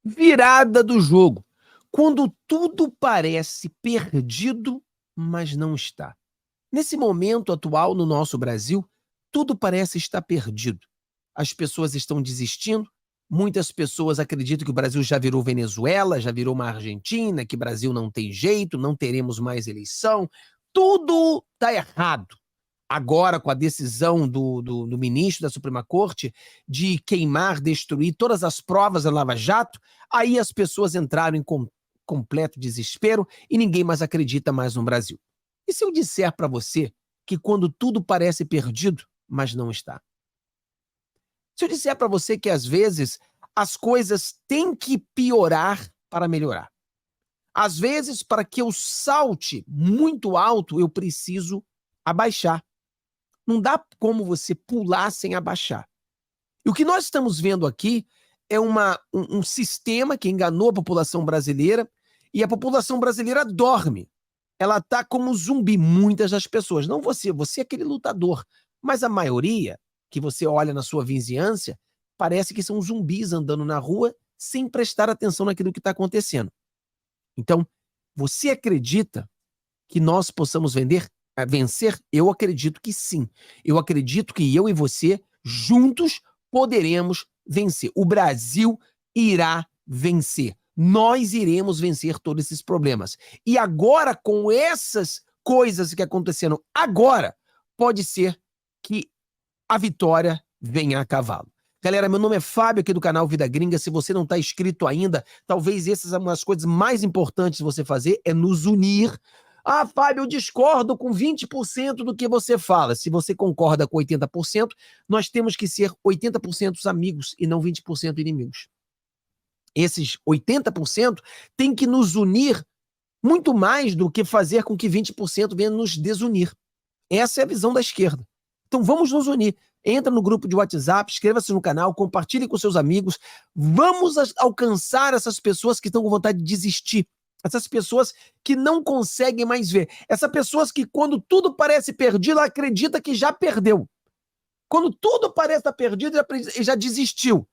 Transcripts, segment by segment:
Virada do jogo. Quando tudo parece perdido, mas não está. Nesse momento atual no nosso Brasil, tudo parece estar perdido. As pessoas estão desistindo, muitas pessoas acreditam que o Brasil já virou Venezuela, já virou uma Argentina, que o Brasil não tem jeito, não teremos mais eleição. Tudo está errado. Agora, com a decisão do ministro da Suprema Corte de queimar, destruir todas as provas da Lava Jato, aí as pessoas entraram em completo desespero e ninguém mais acredita mais no Brasil. E se eu disser para você que quando tudo parece perdido, mas não está? Se eu disser para você que às vezes as coisas têm que piorar para melhorar. Às vezes, para que eu salte muito alto, eu preciso abaixar. Não dá como você pular sem abaixar. E o que nós estamos vendo aqui é um sistema que enganou a população brasileira e a população brasileira dorme. Ela está como zumbi, muitas das pessoas. Não você é aquele lutador. Mas a maioria, que você olha na sua vizinhança, parece que são zumbis andando na rua sem prestar atenção naquilo que está acontecendo. Então, você acredita que nós possamos vencer? Eu acredito que sim. Eu acredito que eu e você, juntos, poderemos vencer. O Brasil irá vencer. Nós iremos vencer todos esses problemas. E agora, com essas coisas que aconteceram agora, pode ser que a vitória venha a cavalo. Galera, meu nome é Fábio, aqui do canal Vida Gringa. Se você não está inscrito ainda, talvez essas são as coisas mais importantes de você fazer, é nos unir. Ah, Fábio, eu discordo com 20% do que você fala. Se você concorda com 80%, nós temos que ser 80% amigos e não 20% inimigos. Esses 80% têm que nos unir muito mais do que fazer com que 20% venha nos desunir. Essa é a visão da esquerda. Então vamos nos unir. Entra no grupo de WhatsApp, inscreva-se no canal, compartilhe com seus amigos. Vamos alcançar essas pessoas que estão com vontade de desistir. Essas pessoas que não conseguem mais ver. Essas pessoas que, quando tudo parece perdido, ela acredita que já perdeu. Quando tudo parece estar perdido, ele já desistiu.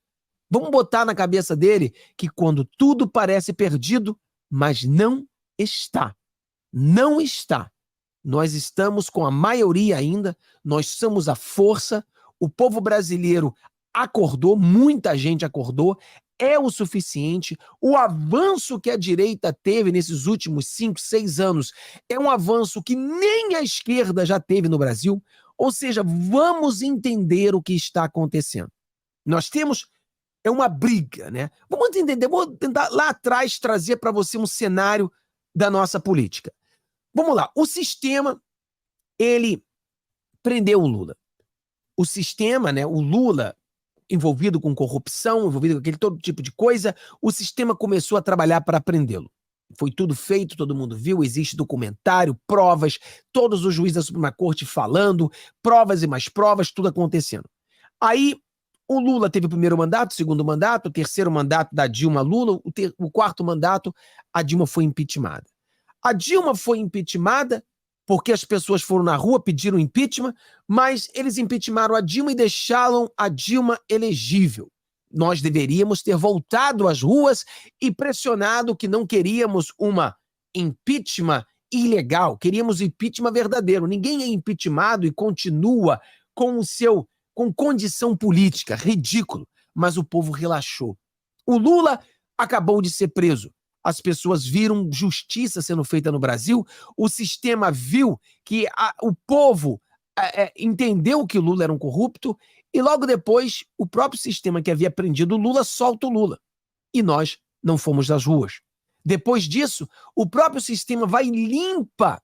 Vamos botar na cabeça dele que quando tudo parece perdido, mas não está. Não está. Nós estamos com a maioria ainda, nós somos a força, o povo brasileiro acordou, muita gente acordou, é o suficiente. O avanço que a direita teve nesses últimos 5, 6 anos é um avanço que nem a esquerda já teve no Brasil. Ou seja, vamos entender o que está acontecendo. Nós temos uma briga, né? Vamos entender, vou tentar lá atrás trazer para você um cenário da nossa política. Vamos lá, o sistema, ele prendeu o Lula. O sistema, né, o Lula, envolvido com corrupção, envolvido com aquele todo tipo de coisa, o sistema começou a trabalhar para prendê-lo. Foi tudo feito, todo mundo viu, existe documentário, provas, todos os juízes da Suprema Corte falando, provas e mais provas, tudo acontecendo. Aí, o Lula teve o primeiro mandato, o segundo mandato, o terceiro mandato da Dilma Lula, o quarto mandato, a Dilma foi impeachmentada. A Dilma foi impeachmentada porque as pessoas foram na rua, pediram impeachment, mas eles impeachmentaram a Dilma e deixaram a Dilma elegível. Nós deveríamos ter voltado às ruas e pressionado que não queríamos uma impeachment ilegal, queríamos impeachment verdadeiro. Ninguém é impeachmentado e continua com condição política, ridículo, mas o povo relaxou. O Lula acabou de ser preso. As pessoas viram justiça sendo feita no Brasil, o sistema viu que o povo entendeu que o Lula era um corrupto, e logo depois o próprio sistema que havia prendido o Lula solta o Lula. E nós não fomos das ruas. Depois disso, o próprio sistema vai e limpa,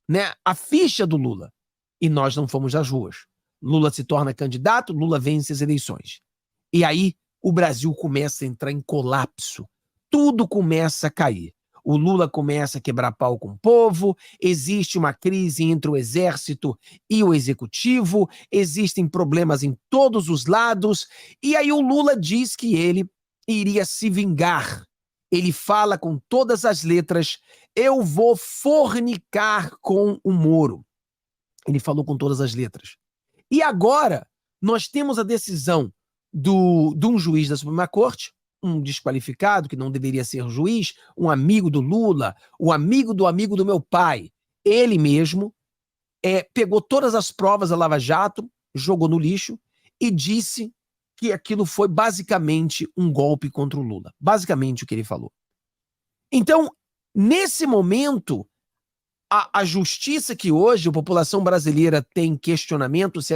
né, a ficha do Lula. E nós não fomos das ruas. Lula se torna candidato, Lula vence as eleições. E aí o Brasil começa a entrar em colapso. Tudo começa a cair. O Lula começa a quebrar pau com o povo, existe uma crise entre o exército e o executivo, existem problemas em todos os lados, e aí o Lula diz que ele iria se vingar. Ele fala com todas as letras, eu vou fornicar com o Moro. Ele falou com todas as letras. E agora nós temos a decisão de um juiz da Suprema Corte, um desqualificado, que não deveria ser juiz, um amigo do Lula, o amigo do meu pai, ele mesmo pegou todas as provas da Lava Jato, jogou no lixo e disse que aquilo foi basicamente um golpe contra o Lula. Basicamente o que ele falou. Então, nesse momento, a justiça que hoje a população brasileira tem questionamento se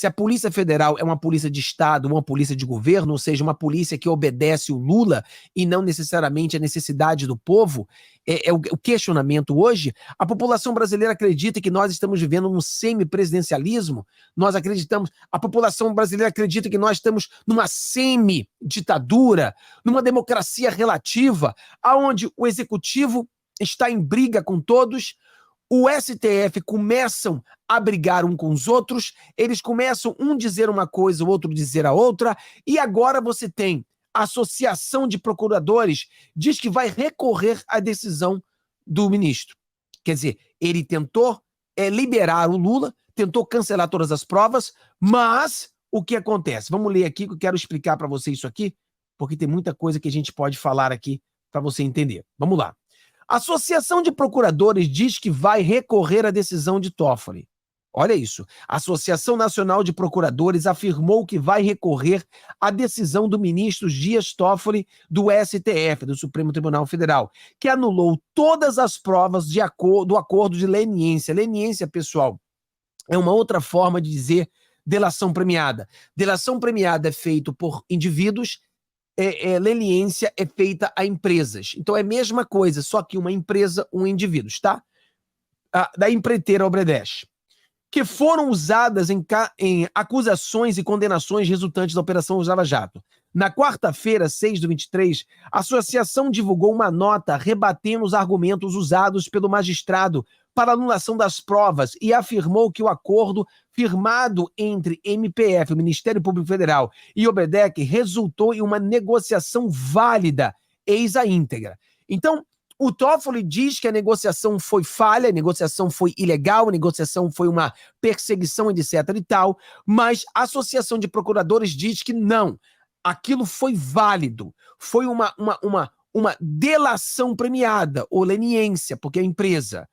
a Polícia Federal é uma polícia de Estado, uma polícia de governo, ou seja, uma polícia que obedece o Lula e não necessariamente a necessidade do povo, o questionamento hoje. A população brasileira acredita que nós estamos vivendo um semipresidencialismo, a população brasileira acredita que nós estamos numa semi-ditadura, numa democracia relativa, onde o executivo está em briga com todos, o STF começam a brigar um com os outros, eles começam um dizer uma coisa, o outro dizer a outra, e agora você tem a Associação de Procuradores, diz que vai recorrer à decisão do ministro. Quer dizer, ele tentou liberar o Lula, tentou cancelar todas as provas, mas o que acontece? Vamos ler aqui, que eu quero explicar para você isso aqui, porque tem muita coisa que a gente pode falar aqui para você entender. Vamos lá. A Associação de Procuradores diz que vai recorrer à decisão de Toffoli. Olha isso. A Associação Nacional de Procuradores afirmou que vai recorrer à decisão do ministro Dias Toffoli do STF, do Supremo Tribunal Federal, que anulou todas as provas do acordo de leniência. Leniência, pessoal, é uma outra forma de dizer delação premiada. Delação premiada é feito por indivíduos, leniência é feita a empresas. Então é a mesma coisa, só que uma empresa, um indivíduo, tá? Da empreiteira Odebrecht, que foram usadas em acusações e condenações resultantes da Operação Lava Jato. Na quarta-feira, 6/23, a associação divulgou uma nota rebatendo os argumentos usados pelo magistrado para anulação das provas e afirmou que o acordo firmado entre MPF, o Ministério Público Federal, e Obedec resultou em uma negociação válida, eis a íntegra. Então, o Toffoli diz que a negociação foi falha, a negociação foi ilegal, a negociação foi uma perseguição, etc. e tal, mas a Associação de Procuradores diz que não, aquilo foi válido, foi uma delação premiada, ou leniência, porque a empresa...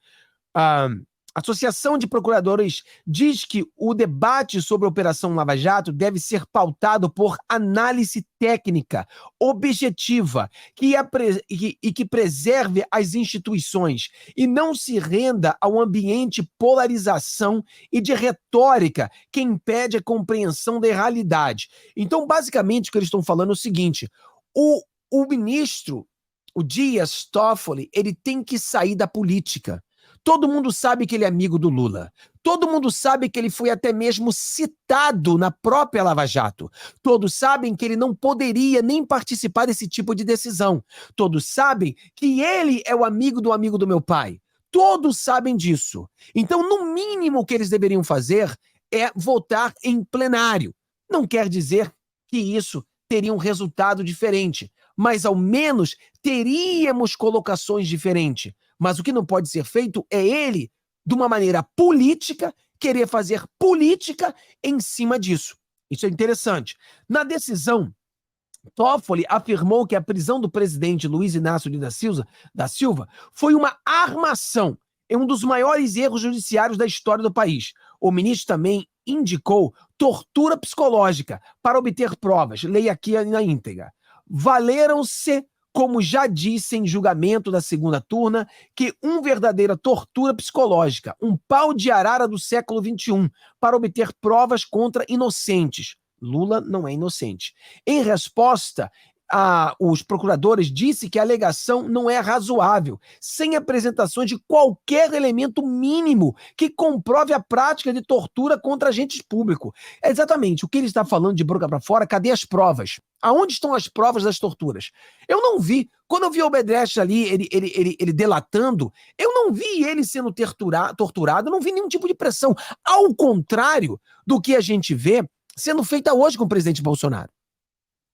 A Associação de Procuradores diz que o debate sobre a Operação Lava Jato deve ser pautado por análise técnica, objetiva, que preserve as instituições e não se renda ao ambiente de polarização e de retórica que impede a compreensão da realidade. Então, basicamente, o que eles estão falando é o seguinte: o ministro, o Dias Toffoli, ele tem que sair da política. Todo mundo sabe que ele é amigo do Lula. Todo mundo sabe que ele foi até mesmo citado na própria Lava Jato. Todos sabem que ele não poderia nem participar desse tipo de decisão. Todos sabem que ele é o amigo do meu pai. Todos sabem disso. Então, no mínimo, o que eles deveriam fazer é votar em plenário. Não quer dizer que isso teria um resultado diferente, mas ao menos teríamos colocações diferentes. Mas o que não pode ser feito é ele, de uma maneira política, querer fazer política em cima disso. Isso é interessante. Na decisão, Toffoli afirmou que a prisão do presidente Luiz Inácio da Silva foi uma armação, é um dos maiores erros judiciários da história do país. O ministro também indicou tortura psicológica para obter provas. Leia aqui na íntegra. Valeram-se, como já disse em julgamento da segunda turma, que uma verdadeira tortura psicológica, um pau de arara do século XXI, para obter provas contra inocentes. Lula não é inocente. Em resposta, os procuradores disse que a alegação não é razoável, sem apresentações de qualquer elemento mínimo que comprove a prática de tortura contra agentes públicos. É exatamente o que ele está falando de boca para fora. Cadê as provas? Aonde estão as provas das torturas? Eu não vi. Quando eu vi o Odebrecht ali, ele delatando, eu não vi ele sendo torturado, eu não vi nenhum tipo de pressão. Ao contrário do que a gente vê sendo feita hoje com o presidente Bolsonaro.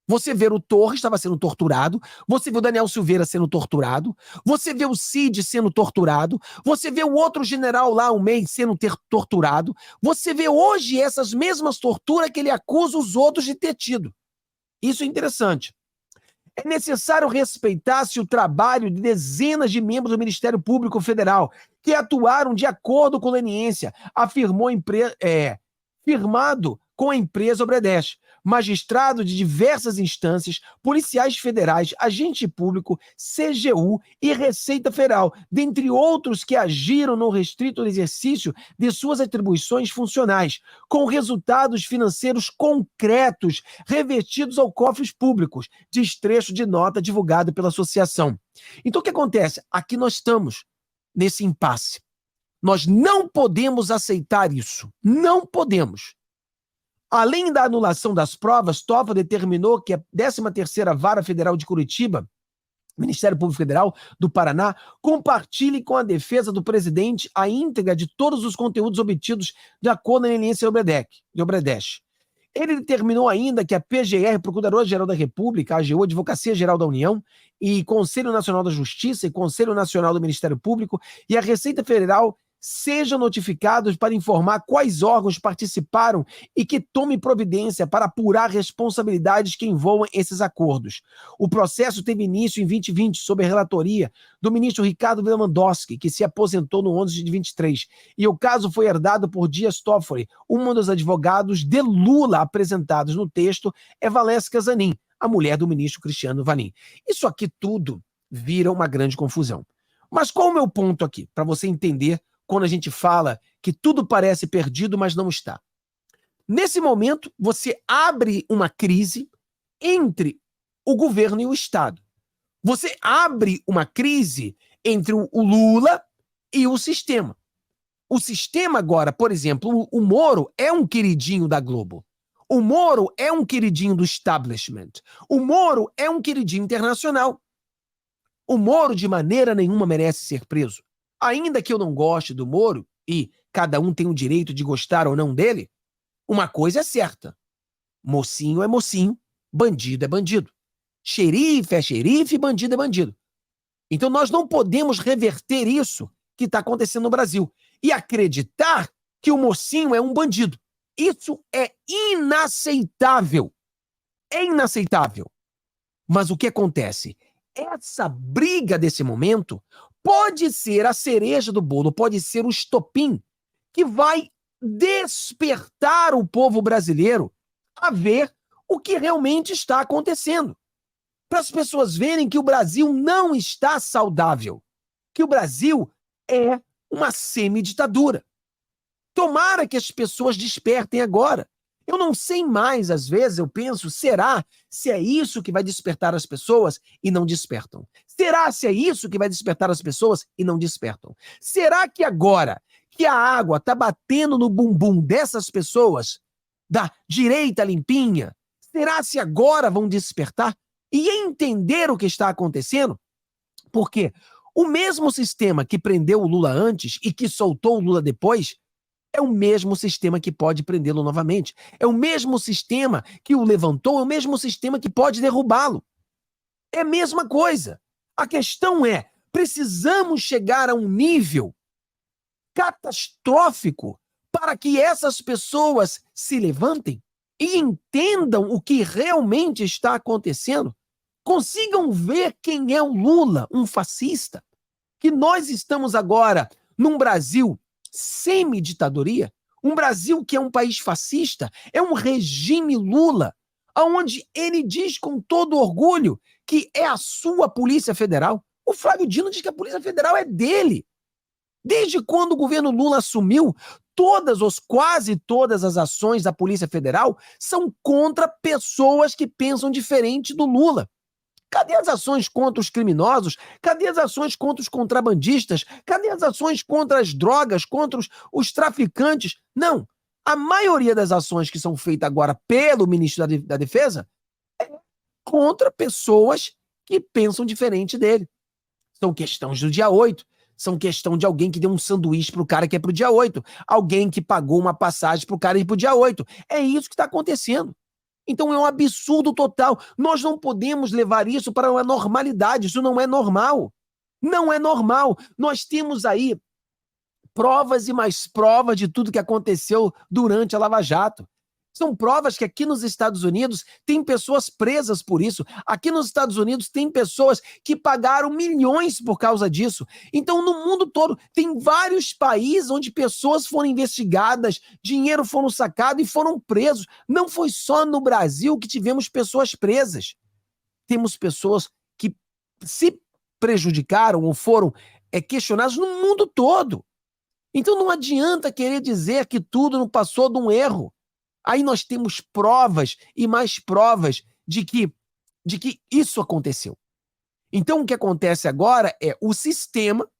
Você vê o Torres estava sendo torturado, você vê o Daniel Silveira sendo torturado, você vê o Cid sendo torturado, você vê o outro general lá, o MEI, sendo torturado, você vê hoje essas mesmas torturas que ele acusa os outros de ter tido. Isso é interessante. É necessário respeitar-se o trabalho de dezenas de membros do Ministério Público Federal que atuaram de acordo com leniência, afirmou firmado com a empresa Obredesh, magistrado de diversas instâncias, policiais federais, agente público, CGU e Receita Federal, dentre outros que agiram no restrito exercício de suas atribuições funcionais, com resultados financeiros concretos revertidos aos cofres públicos, destrecho de nota divulgado pela associação. Então, o que acontece? Aqui nós estamos nesse impasse. Nós não podemos aceitar isso. Não podemos. Além da anulação das provas, Toffoli determinou que a 13ª Vara Federal de Curitiba, Ministério Público Federal do Paraná, compartilhe com a defesa do presidente a íntegra de todos os conteúdos obtidos de acordo com a leniência de Obredesh. Ele determinou ainda que a PGR, Procuradora-Geral da República, a AGU, Advocacia Geral da União, e Conselho Nacional da Justiça e Conselho Nacional do Ministério Público e a Receita Federal sejam notificados para informar quais órgãos participaram e que tome providência para apurar responsabilidades que envolvam esses acordos. O processo teve início em 2020, sob a relatoria do ministro Ricardo Lewandowski, que se aposentou no 11 de 23, e o caso foi herdado por Dias Toffoli. Um dos advogados de Lula apresentados no texto é Valesca Zanin, a mulher do ministro Cristiano Zanin. Isso aqui tudo vira uma grande confusão. Mas qual é o meu ponto aqui, para você entender quando a gente fala que tudo parece perdido, mas não está? Nesse momento, você abre uma crise entre o governo e o Estado. Você abre uma crise entre o Lula e o sistema. O sistema agora, por exemplo, o Moro é um queridinho da Globo. O Moro é um queridinho do establishment. O Moro é um queridinho internacional. O Moro, de maneira nenhuma, merece ser preso. Ainda que eu não goste do Moro, e cada um tem o direito de gostar ou não dele, uma coisa é certa: mocinho é mocinho, bandido é bandido. Xerife é xerife, bandido é bandido. Então nós não podemos reverter isso que está acontecendo no Brasil e acreditar que o mocinho é um bandido. Isso é inaceitável. É inaceitável. Mas o que acontece? Essa briga desse momento pode ser a cereja do bolo, pode ser o estopim que vai despertar o povo brasileiro a ver o que realmente está acontecendo. Para as pessoas verem que o Brasil não está saudável, que o Brasil é uma semiditadura. Tomara que as pessoas despertem agora. Eu não sei mais, às vezes eu penso, será se é isso que vai despertar as pessoas e não despertam? Será se é isso que vai despertar as pessoas e não despertam? Será que agora que a água está batendo no bumbum dessas pessoas, da direita limpinha, será se agora vão despertar e entender o que está acontecendo? Porque o mesmo sistema que prendeu o Lula antes e que soltou o Lula depois é o mesmo sistema que pode prendê-lo novamente. É o mesmo sistema que o levantou, é o mesmo sistema que pode derrubá-lo. É a mesma coisa. A questão é, precisamos chegar a um nível catastrófico para que essas pessoas se levantem e entendam o que realmente está acontecendo, consigam ver quem é o Lula, um fascista, que nós estamos agora num Brasil semi-ditadoria, um Brasil que é um país fascista, é um regime Lula, onde ele diz com todo orgulho que é a sua Polícia Federal. O Flávio Dino diz que a Polícia Federal é dele. Desde quando o governo Lula assumiu, quase todas as ações da Polícia Federal são contra pessoas que pensam diferente do Lula. Cadê as ações contra os criminosos? Cadê as ações contra os contrabandistas? Cadê as ações contra as drogas, contra os traficantes? Não. A maioria das ações que são feitas agora pelo ministro da Defesa é contra pessoas que pensam diferente dele. São questões do dia 8. São questão de alguém que deu um sanduíche para o cara que é para o dia 8. Alguém que pagou uma passagem para o cara ir para o dia 8. É isso que está acontecendo. Então é um absurdo total. Nós não podemos levar isso para uma normalidade. Isso não é normal. Não é normal. Nós temos aí provas e mais provas de tudo que aconteceu durante a Lava Jato. São provas que aqui nos Estados Unidos tem pessoas presas por isso. Aqui nos Estados Unidos tem pessoas que pagaram milhões por causa disso. Então, no mundo todo, tem vários países onde pessoas foram investigadas, dinheiro foram sacado e foram presos. Não foi só no Brasil que tivemos pessoas presas. Temos pessoas que se prejudicaram ou foram questionadas no mundo todo. Então, não adianta querer dizer que tudo não passou de um erro. Aí nós temos provas e mais provas de que isso aconteceu. Então, o que acontece agora é o sistema,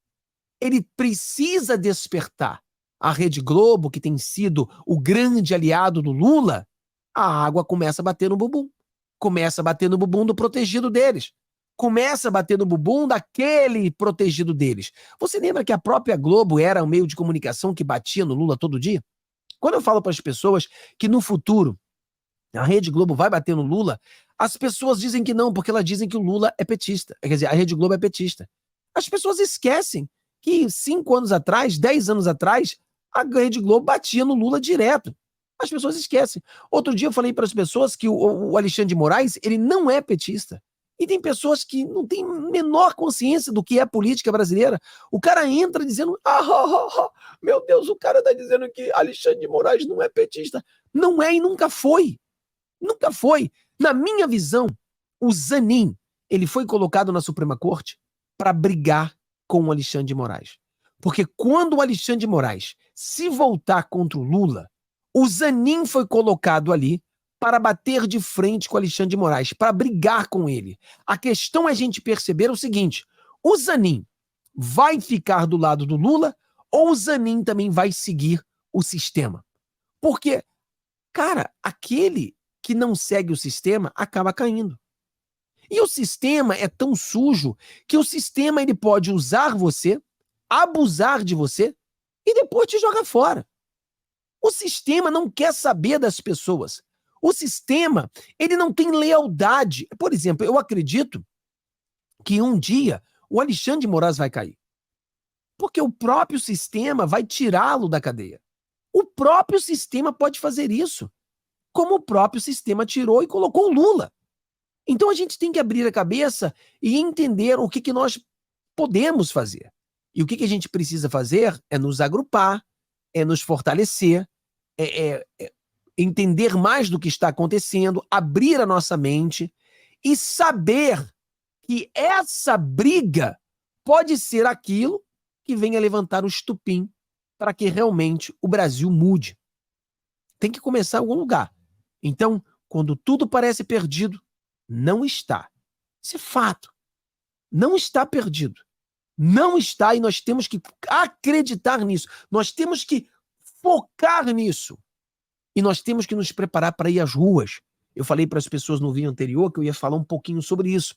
ele precisa despertar. A Rede Globo, que tem sido o grande aliado do Lula, a água começa a bater no bumbum. Começa a bater no bumbum do protegido deles. Começa a bater no bumbum daquele protegido deles. Você lembra que a própria Globo era um meio de comunicação que batia no Lula todo dia? Quando eu falo para as pessoas que no futuro a Rede Globo vai bater no Lula, as pessoas dizem que não, porque elas dizem que o Lula é petista. Quer dizer, a Rede Globo é petista. As pessoas esquecem que 5 anos atrás, 10 anos atrás, a Rede Globo batia no Lula direto. As pessoas esquecem. Outro dia eu falei para as pessoas que o Alexandre de Moraes, ele não é petista. E tem pessoas que não têm menor consciência do que é a política brasileira. O cara entra dizendo, meu Deus, o cara está dizendo que Alexandre de Moraes não é petista. Não é e nunca foi. Nunca foi. Na minha visão, o Zanin, ele foi colocado na Suprema Corte para brigar com o Alexandre de Moraes. Porque quando o Alexandre de Moraes se voltar contra o Lula, o Zanin foi colocado ali para bater de frente com o Alexandre de Moraes, para brigar com ele. A questão é a gente perceber o seguinte, o Zanin vai ficar do lado do Lula ou o Zanin também vai seguir o sistema? Porque, cara, aquele que não segue o sistema acaba caindo. E o sistema é tão sujo que o sistema ele pode usar você, abusar de você e depois te jogar fora. O sistema não quer saber das pessoas. O sistema, ele não tem lealdade. Por exemplo, eu acredito que um dia o Alexandre de Moraes vai cair. Porque o próprio sistema vai tirá-lo da cadeia. O próprio sistema pode fazer isso. Como o próprio sistema tirou e colocou o Lula. Então a gente tem que abrir a cabeça e entender o que nós podemos fazer. E o que a gente precisa fazer é nos agrupar, é nos fortalecer, entender mais do que está acontecendo, abrir a nossa mente e saber que essa briga pode ser aquilo que venha levantar o estupim para que realmente o Brasil mude. Tem que começar em algum lugar. Então, quando tudo parece perdido, não está. Isso é fato. Não está perdido. Não está e nós temos que acreditar nisso. Nós temos que focar nisso. E nós temos que nos preparar para ir às ruas. Eu falei para as pessoas no vídeo anterior que eu ia falar um pouquinho sobre isso.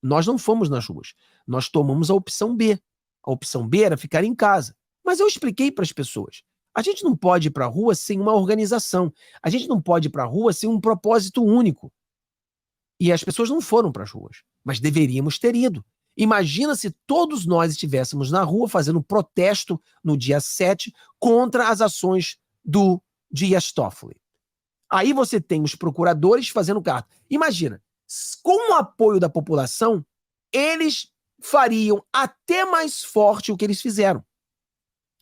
Nós não fomos nas ruas. Nós tomamos a opção B. A opção B era ficar em casa. Mas eu expliquei para as pessoas. A gente não pode ir para a rua sem uma organização. A gente não pode ir para a rua sem um propósito único. E as pessoas não foram para as ruas. Mas deveríamos ter ido. Imagina se todos nós estivéssemos na rua fazendo protesto no dia 7 contra as ações do Dias Toffoli. Aí você tem os procuradores fazendo carta. Imagina, com o apoio da população, eles fariam até mais forte o que eles fizeram.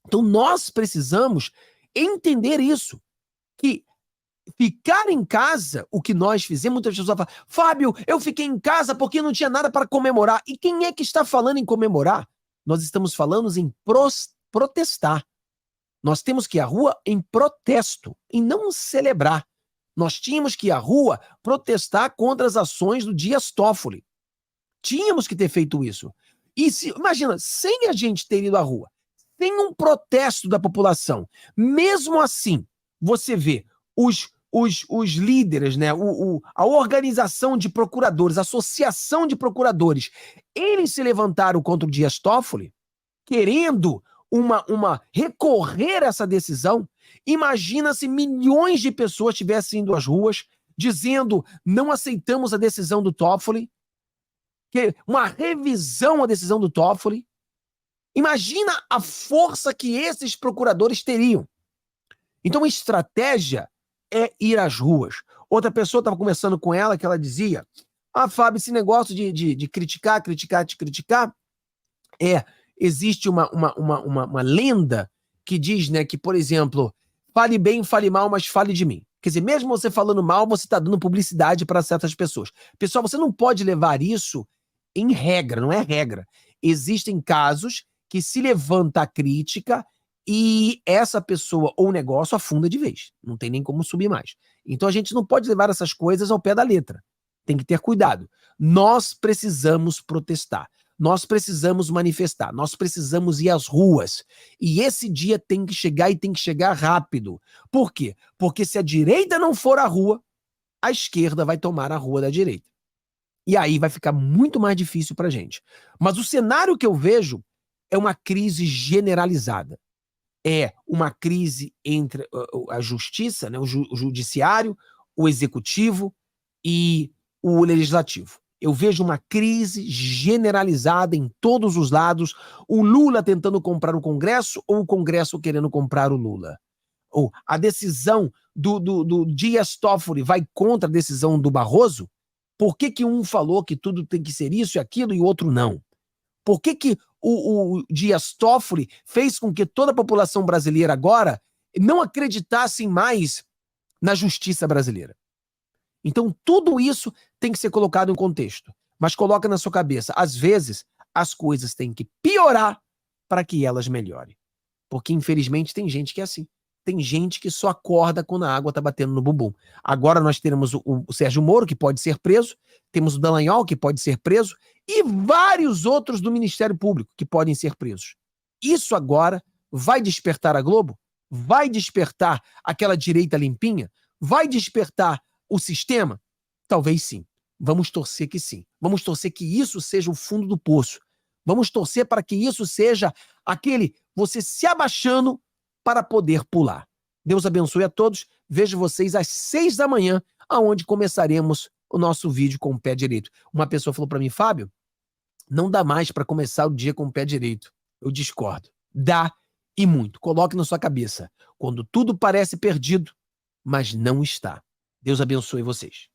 Então nós precisamos entender isso, que ficar em casa, o que nós fizemos, muitas pessoas falam, Fábio, eu fiquei em casa porque não tinha nada para comemorar. E quem é que está falando em comemorar? Nós estamos falando em protestar. Nós temos que ir à rua em protesto, em não celebrar. Nós tínhamos que ir à rua protestar contra as ações do Dias Toffoli. Tínhamos que ter feito isso. E imagina, sem a gente ter ido à rua, sem um protesto da população, mesmo assim, você vê os líderes, né, a organização de procuradores, a associação de procuradores, eles se levantaram contra o Dias Toffoli, querendo recorrer a essa decisão. Imagina se milhões de pessoas tivessem ido às ruas dizendo não aceitamos a decisão do Toffoli, uma revisão à decisão do Toffoli. Imagina a força que esses procuradores teriam. Então a estratégia é ir às ruas. Outra pessoa estava conversando com ela que ela dizia: ah, Fábio, esse negócio de criticar, existe uma lenda que diz, né, que, por exemplo, fale bem, fale mal, mas fale de mim. Quer dizer, mesmo você falando mal, você está dando publicidade para certas pessoas. Pessoal, você não pode levar isso em regra, não é regra. Existem casos que se levanta a crítica e essa pessoa ou negócio afunda de vez. Não tem nem como subir mais. Então a gente não pode levar essas coisas ao pé da letra. Tem que ter cuidado. Nós precisamos protestar. Nós precisamos manifestar, nós precisamos ir às ruas. E esse dia tem que chegar e tem que chegar rápido. Por quê? Porque se a direita não for à rua, a esquerda vai tomar a rua da direita. E aí vai ficar muito mais difícil para a gente. Mas o cenário que eu vejo é uma crise generalizada. É uma crise entre a justiça, né, o judiciário, o executivo e o legislativo. Eu vejo uma crise generalizada em todos os lados, o Lula tentando comprar o Congresso ou o Congresso querendo comprar o Lula. Ou a decisão do Dias Toffoli vai contra a decisão do Barroso? Por que um falou que tudo tem que ser isso e aquilo e o outro não? Por que o Dias Toffoli fez com que toda a população brasileira agora não acreditasse mais na justiça brasileira? Então, tudo isso tem que ser colocado em contexto. Mas coloca na sua cabeça, às vezes, as coisas têm que piorar para que elas melhorem. Porque, infelizmente, tem gente que é assim. Tem gente que só acorda quando a água está batendo no bumbum. Agora nós teremos o Sérgio Moro, que pode ser preso, temos o Dallagnol, que pode ser preso, e vários outros do Ministério Público que podem ser presos. Isso agora vai despertar a Globo? Vai despertar aquela direita limpinha? Vai despertar o sistema? Talvez sim. Vamos torcer que sim. Vamos torcer que isso seja o fundo do poço. Vamos torcer para que isso seja aquele você se abaixando para poder pular. Deus abençoe a todos. Vejo vocês às 6 da manhã, aonde começaremos o nosso vídeo com o pé direito. Uma pessoa falou para mim, Fábio, não dá mais para começar o dia com o pé direito. Eu discordo. Dá e muito. Coloque na sua cabeça. Quando tudo parece perdido, mas não está. Deus abençoe vocês.